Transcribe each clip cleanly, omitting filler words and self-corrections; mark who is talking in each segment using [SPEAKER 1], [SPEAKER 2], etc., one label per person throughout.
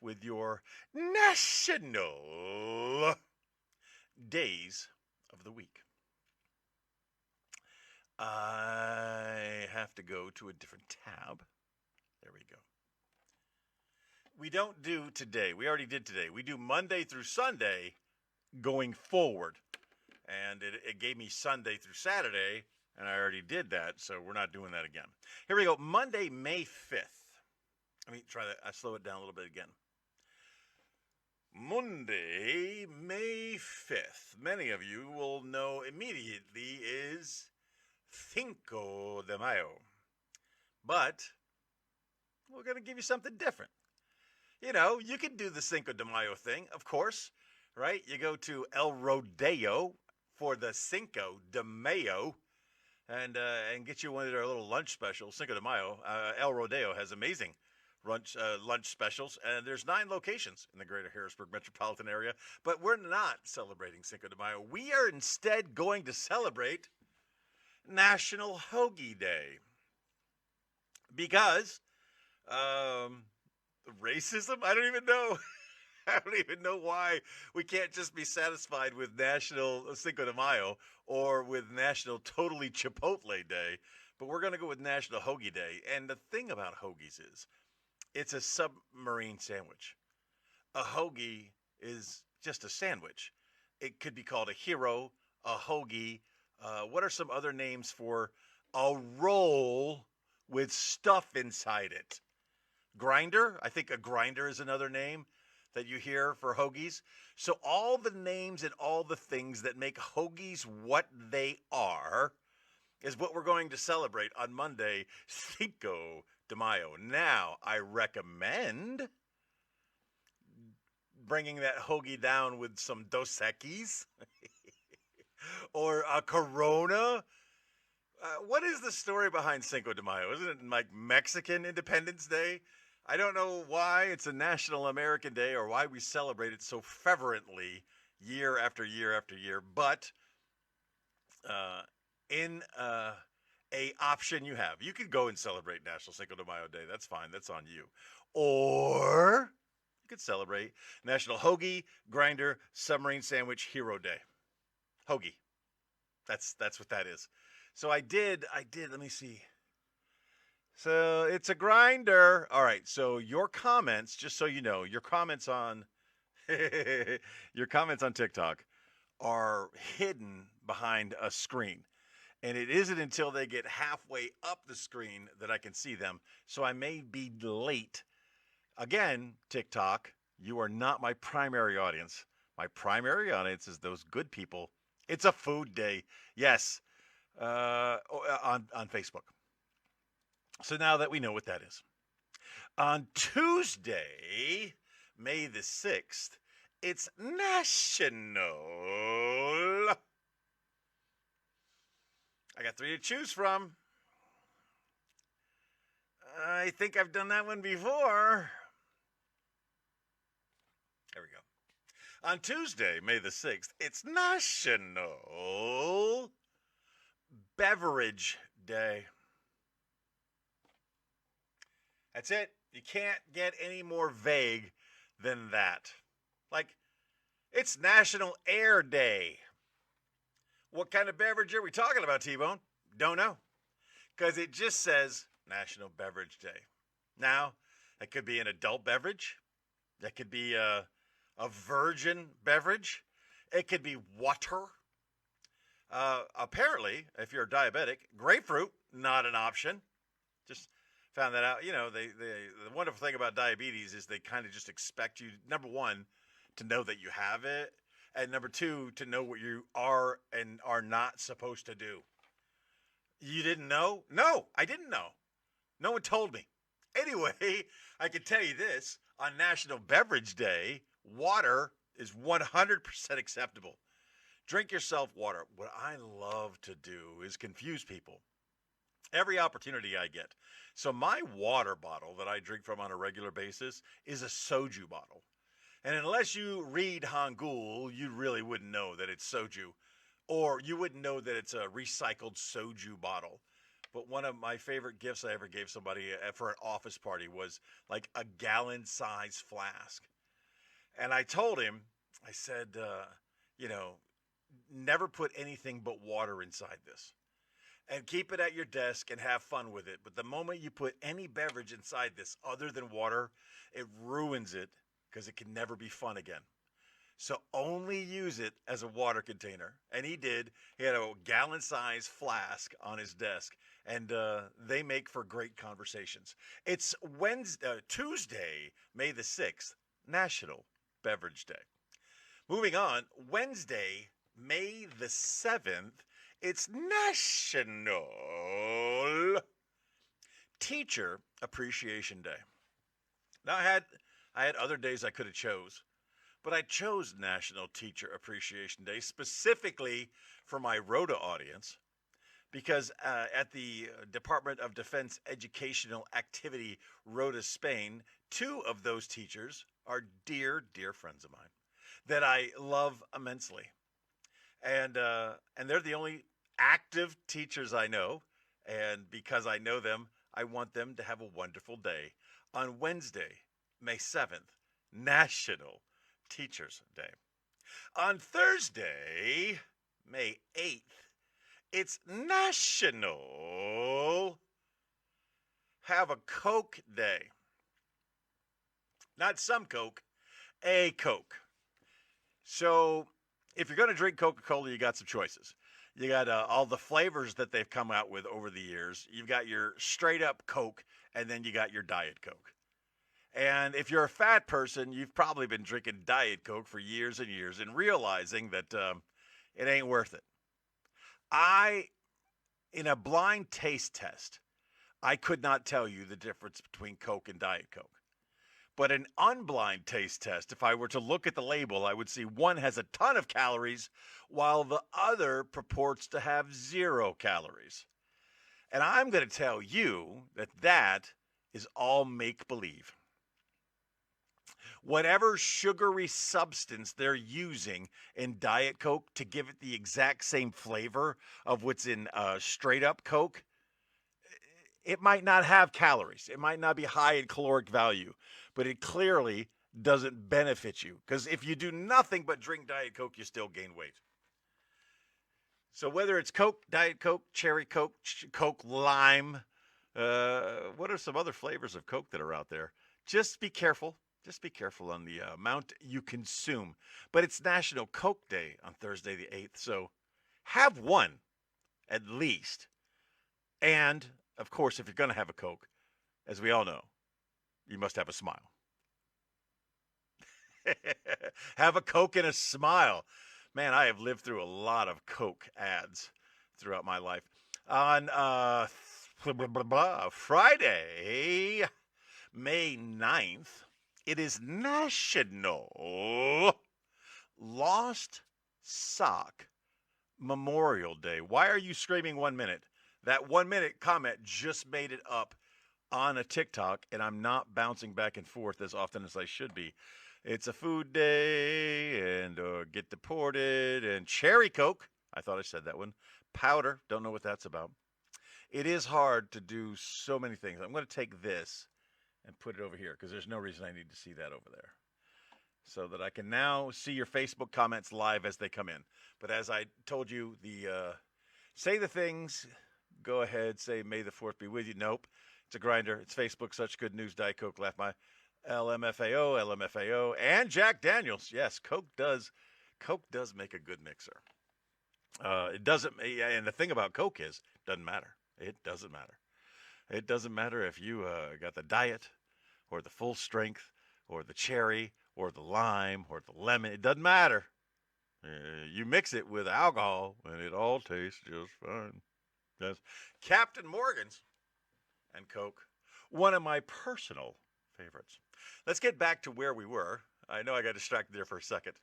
[SPEAKER 1] with your national days of the week. I have to go to a different tab. There we go. We don't do today. We already did today. We do Monday through Sunday going forward. And it gave me Sunday through Saturday, and I already did that, so we're not doing that again. Here we go. Monday, May 5th. Let me try that. I slow it down a little bit again. Monday, May 5th. Many of you will know immediately is Cinco de Mayo. But we're going to give you something different. You know, you can do the Cinco de Mayo thing, of course, right? You go to El Rodeo for the Cinco de Mayo and get you one of their little lunch specials, Cinco de Mayo. El Rodeo has amazing lunch specials, and there's 9 locations in the greater Harrisburg metropolitan area, but we're not celebrating Cinco de Mayo. We are instead going to celebrate National Hoagie Day because racism? I don't even know. I don't even know why we can't just be satisfied with National Cinco de Mayo or with National Totally Chipotle Day, but we're going to go with National Hoagie Day. And the thing about hoagies is it's a submarine sandwich. A hoagie is just a sandwich. It could be called a hero, a hoagie. What are some other names for a roll with stuff inside it? Grinder? I think a grinder is another name that you hear for hoagies. So all the names and all the things that make hoagies what they are is what we're going to celebrate on Monday, Cinco de Mayo. Now, I recommend bringing that hoagie down with some Dos Equis or a Corona. What is the story behind Cinco de Mayo? Isn't it like Mexican Independence Day? I don't know why it's a National American Day or why we celebrate it so fervently year after year after year. But in a option you have, you could go and celebrate National Cinco de Mayo Day. That's fine. That's on you. Or you could celebrate National Hoagie Grinder Submarine Sandwich Hero Day. Hoagie. That's what that is. So I did. Let me see. So it's a grinder. All right. So your comments, just so you know, your comments on TikTok are hidden behind a screen. And it isn't until they get halfway up the screen that I can see them. So I may be late. Again, TikTok, you are not my primary audience. My primary audience is those good people. It's a food day. Yes. On Facebook. So now that we know what that is. On Tuesday, May the 6th, it's National. I got 3 to choose from. I think I've done that one before. There we go. On Tuesday, May the 6th, it's National Beverage Day. That's it. You can't get any more vague than that. Like, it's National Air Day. What kind of beverage are we talking about, T-Bone? Don't know. Because it just says National Beverage Day. Now, that could be an adult beverage. That could be a virgin beverage. It could be water. Apparently, if you're diabetic, grapefruit, not an option. Just found that out. You know, the wonderful thing about diabetes is they kind of just expect you, number one, to know that you have it, and number two, to know what you are and are not supposed to do. You didn't know? No, I didn't know. No one told me. Anyway, I can tell you this. On National Beverage Day, water is 100% acceptable. Drink yourself water. What I love to do is confuse people. Every opportunity I get. So my water bottle that I drink from on a regular basis is a soju bottle. And unless you read Hangul, you really wouldn't know that it's soju. Or you wouldn't know that it's a recycled soju bottle. but one of my favorite gifts I ever gave somebody for an office party was like a gallon size flask. And I told him, I said, you know, never put anything but water inside this and keep it at your desk and have fun with it. But the moment you put any beverage inside this other than water, it ruins it because it can never be fun again. So only use it as a water container. And he did. He had a gallon size flask on his desk. And they make for great conversations. It's Tuesday, May the 6th, National Beverage Day. Moving on, Wednesday, May the 7th, it's National Teacher Appreciation Day. Now I had other days I could have chose, but I chose National Teacher Appreciation Day specifically for my Rhoda audience because at the Department of Defense Educational Activity Rhoda, Spain, two of those teachers are dear, dear friends of mine that I love immensely. And they're the only active teachers I know. And because I know them, I want them to have a wonderful day. On Wednesday, May 7th, National Teachers Day. On Thursday, May 8th, it's National Have a Coke Day. Not some Coke, a Coke. So if you're going to drink Coca-Cola, you got some choices. You got all the flavors that they've come out with over the years. You've got your straight up Coke, and then you got your Diet Coke. And if you're a fat person, you've probably been drinking Diet Coke for years and years and realizing that it ain't worth it. In a blind taste test, I could not tell you the difference between Coke and Diet Coke. But an unblind taste test, if I were to look at the label, I would see one has a ton of calories while the other purports to have 0 calories. And I'm going to tell you that that is all make-believe. Whatever sugary substance they're using in Diet Coke to give it the exact same flavor of what's in straight-up Coke, it might not have calories. It might not be high in caloric value, but it clearly doesn't benefit you. Because if you do nothing but drink Diet Coke, you still gain weight. So whether it's Coke, Diet Coke, Cherry Coke, Coke Lime, what are some other flavors of Coke that are out there? Just be careful. Just be careful on the amount you consume. But it's National Coke Day on Thursday the 8th, so have one at least. And, of course, if you're going to have a Coke, as we all know, you must have a smile. Have a Coke and a smile. Man, I have lived through a lot of Coke ads throughout my life. On Friday, May 9th, it is National Lost Sock Memorial Day. Why are you screaming 1 minute? That 1 minute comment just made it up on a TikTok, and I'm not bouncing back and forth as often as I should be. It's a food day, and get deported, and cherry Coke. I thought I said that one. Powder. Don't know what that's about. It is hard to do so many things. I'm going to take this and put it over here because there's no reason I need to see that over there. So that I can now see your Facebook comments live as they come in. But as I told you, say the things, go ahead, say May the 4th be with you. Nope, it's a grinder. It's Facebook, Such Good News, Diet Coke, Laugh My, LMFAO, and Jack Daniels. Yes, Coke does make a good mixer. It doesn't, and the thing about Coke is, it doesn't matter. It doesn't matter. It doesn't matter if you got the diet or the full strength or the cherry or the lime or the lemon. It doesn't matter. You mix it with alcohol and it all tastes just fine. Yes. Captain Morgan's and Coke, one of my personal favorites. Let's get back to where we were. I know I got distracted there for a second.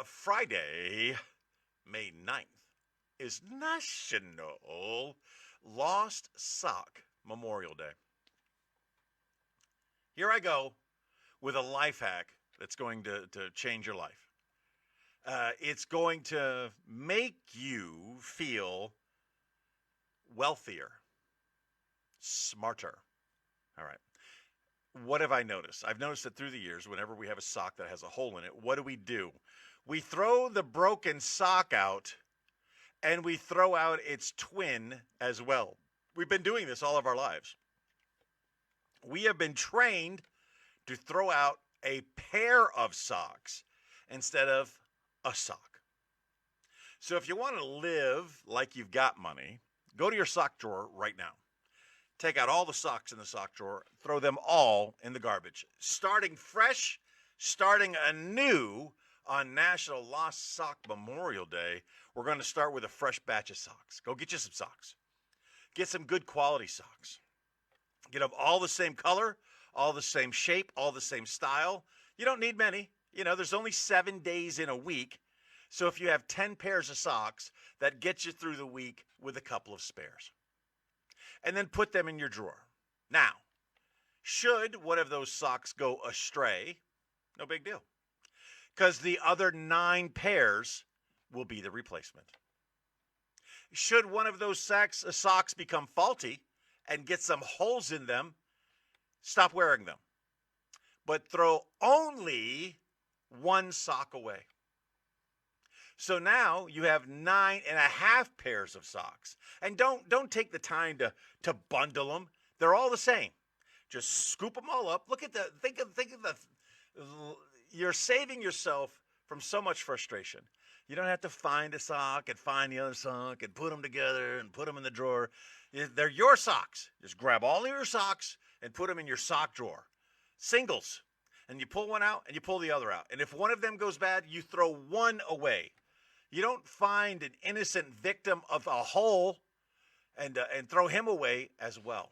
[SPEAKER 1] Friday, May 9th, is National Lost Sock Memorial Day. Here I go with a life hack that's going to change your life. It's going to make you feel wealthier. smarter. All right. What have I noticed? I've noticed that through the years, whenever we have a sock that has a hole in it, what do? We throw the broken sock out and we throw out its twin as well. We've been doing this all of our lives. We have been trained to throw out a pair of socks instead of a sock. So if you want to live like you've got money, go to your sock drawer right now. Take out all the socks in the sock drawer, throw them all in the garbage. Starting fresh, starting anew on National Lost Sock Memorial Day, we're going to start with a fresh batch of socks. Go get you some socks. Get some good quality socks. Get them all the same color, all the same shape, all the same style. You don't need many. There's only 7 days in a week. So if you have 10 pairs of socks, that gets you through the week with a couple of spares. And then put them in your drawer. Now, should one of those socks go astray, no big deal. Because the other 9 pairs will be the replacement. Should one of those socks become faulty and get some holes in them, stop wearing them. But throw only one sock away. So now you have 9.5 pairs of socks. And don't take the time to bundle them. They're all the same. Just scoop them all up. Think of you're saving yourself from so much frustration. You don't have to find a sock and find the other sock and put them together and put them in the drawer. They're your socks. Just grab all of your socks and put them in your sock drawer. Singles. And you pull one out and you pull the other out. And if one of them goes bad, you throw one away. You don't find an innocent victim of a hole and throw him away as well.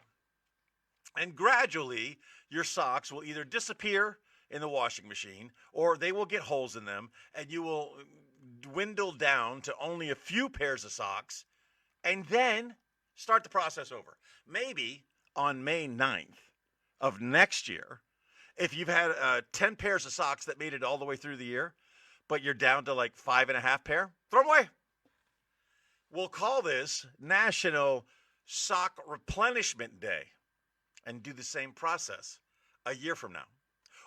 [SPEAKER 1] And gradually, your socks will either disappear in the washing machine or they will get holes in them and you will dwindle down to only a few pairs of socks and then start the process over. Maybe on May 9th of next year, if you've had 10 pairs of socks that made it all the way through the year, but you're down to like 5.5 pair, throw them away. We'll call this National Sock Replenishment Day and do the same process a year from now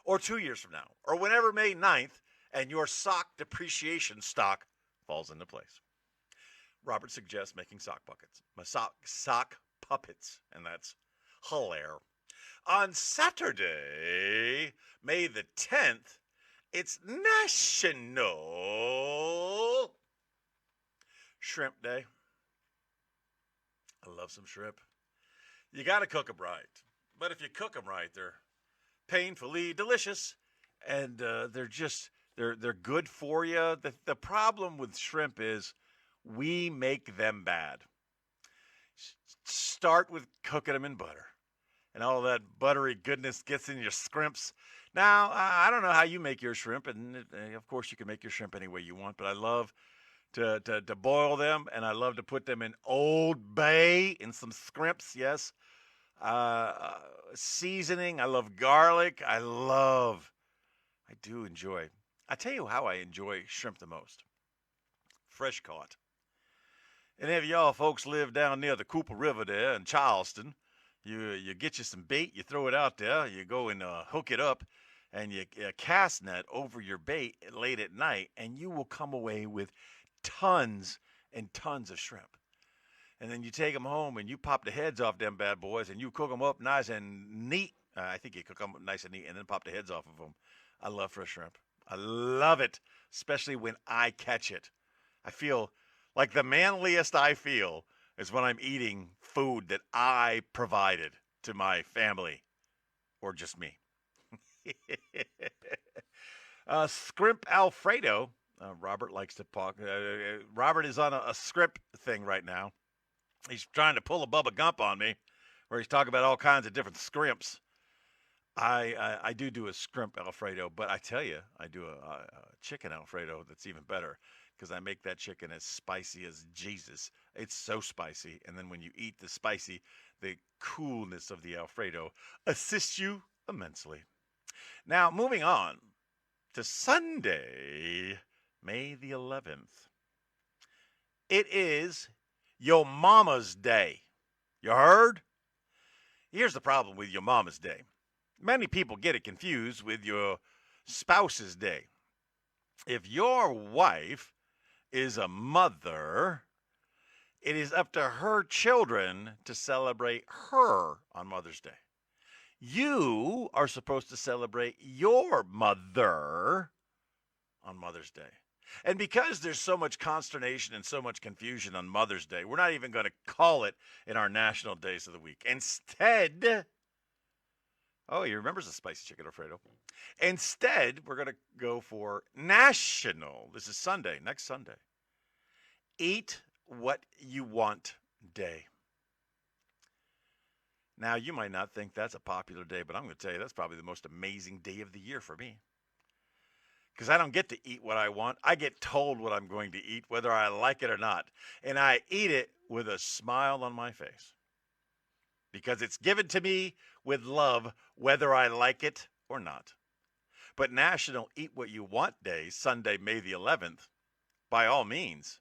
[SPEAKER 1] or 2 years from now or whenever May 9th and your sock depreciation stock falls into place. Robert suggests making sock buckets, sock puppets, and that's hilarious. On Saturday, May the 10th, it's National Shrimp Day. I love some shrimp. You got to cook them right. But if you cook them right, they're painfully delicious. And they're good for you. The problem with shrimp is we make them bad. Start with cooking them in butter. And all that buttery goodness gets in your scrimps. Now, I don't know how you make your shrimp, and of course you can make your shrimp any way you want, but I love to boil them, and I love to put them in Old Bay in some scrimps, yes. Seasoning, I love garlic. I do enjoy. I tell you how I enjoy shrimp the most. Fresh caught. And if y'all folks live down near the Cooper River there in Charleston, you get you some bait, you throw it out there, you go and hook it up, and you cast net over your bait late at night, and you will come away with tons and tons of shrimp. And then you take them home, and you pop the heads off them bad boys, and you cook them up nice and neat. I think you cook them up nice and neat, and then pop the heads off of them. I love fresh shrimp. I love it, especially when I catch it. I feel like the manliest I feel is when I'm eating food that I provided to my family, or just me. Scrimp Alfredo. Robert likes to talk. Robert is on a script thing right now. He's trying to pull a Bubba Gump on me, where he's talking about all kinds of different scrimps. I do a scrimp Alfredo, but I tell you, I do a chicken Alfredo that's even better because I make that chicken as spicy as Jesus. It's so spicy, and then when you eat the spicy, the coolness of the Alfredo assists you immensely. Now, moving on to Sunday, May the 11th. It is Yo Mama's Day. You heard? Here's the problem with your Mama's Day. Many people get it confused with your spouse's day. If your wife is a mother, it is up to her children to celebrate her on Mother's Day. You are supposed to celebrate your mother on Mother's Day. And because there's so much consternation and so much confusion on Mother's Day, we're not even going to call it in our national days of the week. Instead, oh, he remembers the spicy chicken Alfredo. Instead, we're going to go for national. This is Sunday, next Sunday. Eat what you want day. Now, you might not think that's a popular day, but I'm going to tell you that's probably the most amazing day of the year for me. Because I don't get to eat what I want. I get told what I'm going to eat, whether I like it or not. And I eat it with a smile on my face. Because it's given to me with love, whether I like it or not. But National Eat What You Want Day, Sunday, May the 11th, by all means,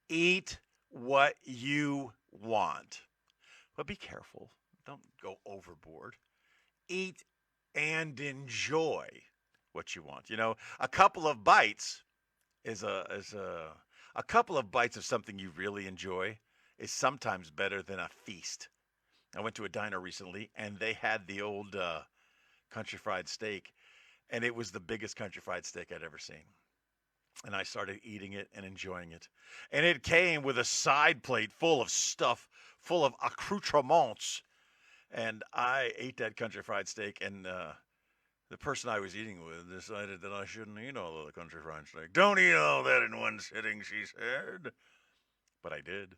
[SPEAKER 1] eat what you want. But be careful. Don't go overboard. Eat and enjoy what you want. You know, a couple of bites is a couple of bites of something you really enjoy is sometimes better than a feast. I went to a diner recently and they had the old country fried steak, and it was the biggest country fried steak I'd ever seen. And I started eating it and enjoying it. And it came with a side plate full of stuff, full of accoutrements. And I ate that country fried steak, and the person I was eating with decided that I shouldn't eat all of the country fried steak. Don't eat all that in one sitting, she said. But I did.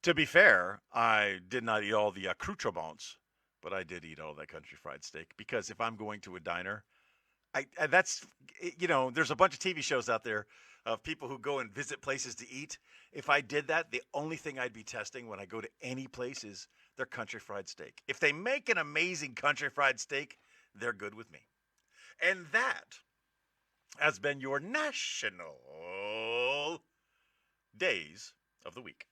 [SPEAKER 1] To be fair, I did not eat all the accoutrements, but I did eat all that country fried steak. Because if I'm going to a diner, that's, you know, there's a bunch of TV shows out there of people who go and visit places to eat. If I did that, the only thing I'd be testing when I go to any place is their country fried steak. If they make an amazing country fried steak, they're good with me. And that has been your national days of the week.